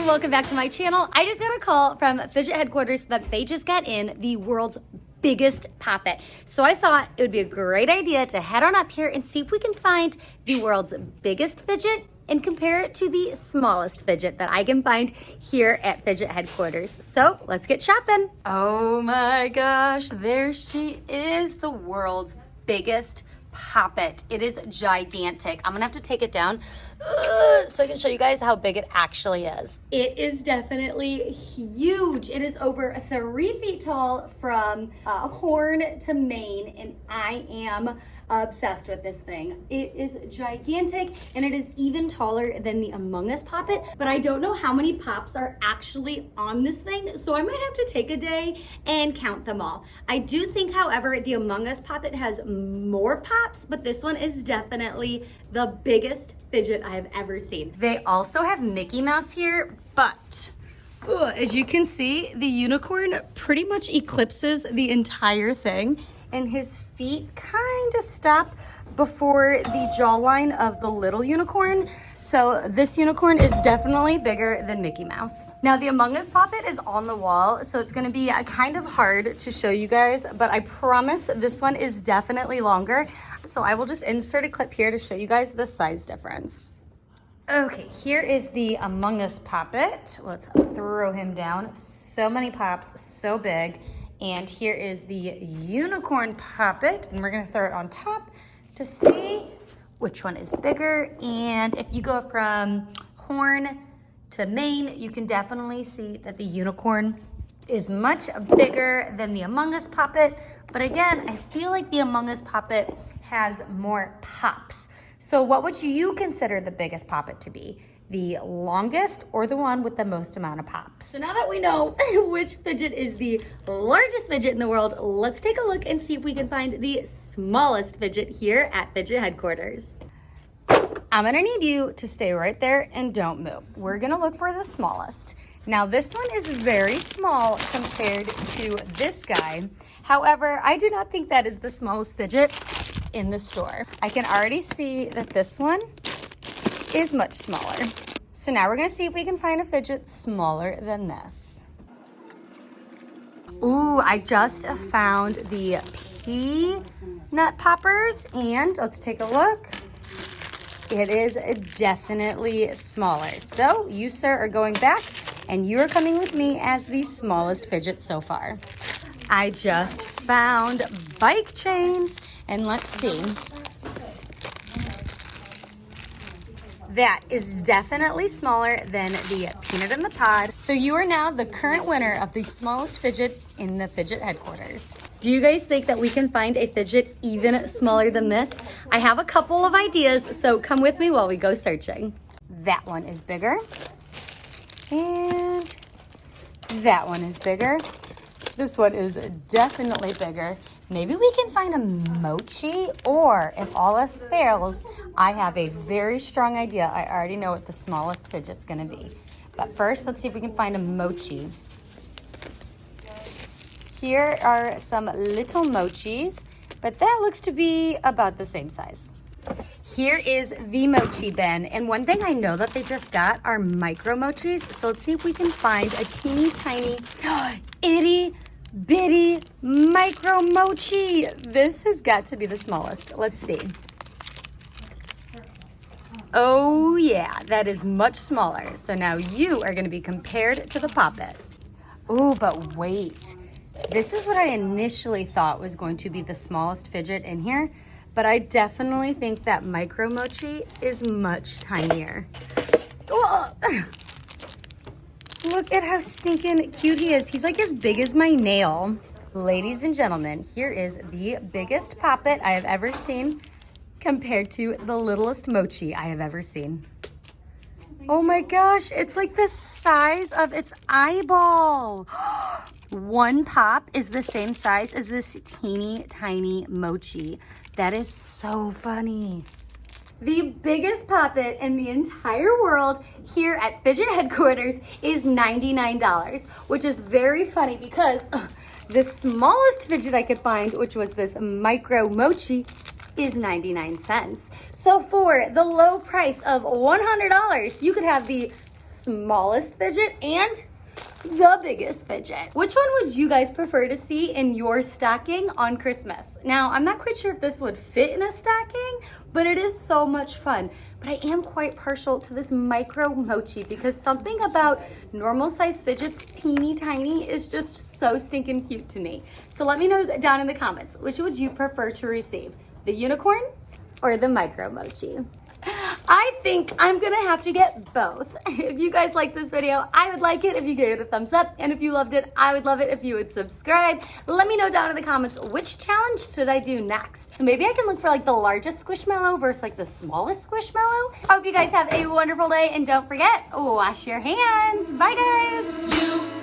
welcome back to my channel. I just got a call from Fidget Headquarters that they just got in the world's biggest Poppet. So I thought it would be a great idea to head on up here and see if we can find the world's biggest fidget and compare it to the smallest fidget that I can find here at Fidget Headquarters. So let's get shopping. Oh my gosh, there she is, the world's biggest Poppet. It is gigantic. I'm gonna have to take it down so I can show you guys how big it actually is. It is definitely huge. It is over 3 feet tall from horn to mane, and I am obsessed with this thing. It is gigantic, and it is even taller than the Among Us Poppet, but I don't know how many pops are actually on this thing, so I might have to take a day and count them all. I do think, however, the Among Us Poppet has more pops, but this one is definitely the biggest fidget I've ever seen. They also have Mickey Mouse here, but as you can see, the unicorn pretty much eclipses the entire thing, and his feet kind of stop before the jawline of the little unicorn. So this unicorn is definitely bigger than Mickey Mouse. Now the Among Us Poppet is on the wall, so it's gonna be kind of hard to show you guys, but I promise this one is definitely longer. So I will just insert a clip here to show you guys the size difference. Okay, here is the Among Us Poppet. Let's throw him down. So many pops, so big. And here is the unicorn Poppet, and we're gonna throw it on top to see which one is bigger. And if you go from horn to mane, you can definitely see that the unicorn is much bigger than the Among Us Poppet. But again, I feel like the Among Us Poppet has more pops. So what would you consider the biggest Poppet to be? The longest or the one with the most amount of pops? So now that we know which fidget is the largest fidget in the world, let's take a look and see if we can find the smallest fidget here at Fidget Headquarters. I'm gonna need you to stay right there and don't move. We're gonna look for the smallest. Now this one is very small compared to this guy. However, I do not think that is the smallest fidget in the store. I can already see that this one is much smaller. So now we're gonna see if we can find a fidget smaller than this. Ooh, I just found the peanut poppers, and let's take a look. It is definitely smaller. So you, sir, are going back, and you are coming with me as the smallest fidget so far. I just found bike chains, and let's see. That is definitely smaller than the peanut in the pod. So you are now the current winner of the smallest fidget in the Fidget Headquarters. Do you guys think that we can find a fidget even smaller than this? I have a couple of ideas, so come with me while we go searching. That one is bigger. And that one is bigger. This one is definitely bigger. Maybe we can find a mochi, or if all else fails, I have a very strong idea. I already know what the smallest fidget's gonna be. But first, let's see if we can find a mochi. Here are some little mochis, but that looks to be about the same size. Here is the mochi bin, and one thing I know that they just got are micro mochis, so let's see if we can find a teeny tiny, itty bitty micro mochi. This has got to be the smallest. Let's see. Oh yeah, that is much smaller. So now you are going to be compared to the Poppet. Oh, but wait. This is what I initially thought was going to be the smallest fidget in here, but I definitely think that micro mochi is much tinier. Oh. Look at how stinking cute he is. He's like as big as my nail. Ladies and gentlemen, here is the biggest Poppet I have ever seen compared to the littlest mochi I have ever seen. Oh my gosh, it's like the size of its eyeball. One pop is the same size as this teeny tiny mochi. That is so funny. The biggest Poppet in the entire world here at Fidget Headquarters is $99, which is very funny because the smallest fidget I could find, which was this micro mochi, is 99 cents. So for the low price of $100, you could have the smallest fidget and the biggest fidget. Which one would you guys prefer to see in your stocking on Christmas? Now, I'm not quite sure if this would fit in a stocking, but it is so much fun. But I am quite partial to this micro mochi because something about normal size fidgets, teeny tiny, is just so stinking cute to me. So let me know down in the comments, which would you prefer to receive? The unicorn or the micro mochi? I think I'm gonna have to get both. If you guys like this video, I would like it if you gave it a thumbs up. And if you loved it, I would love it if you would subscribe. Let me know down in the comments which challenge should I do next. So maybe I can look for like the largest squishmallow versus like the smallest squishmallow. I hope you guys have a wonderful day and don't forget, wash your hands. Bye guys.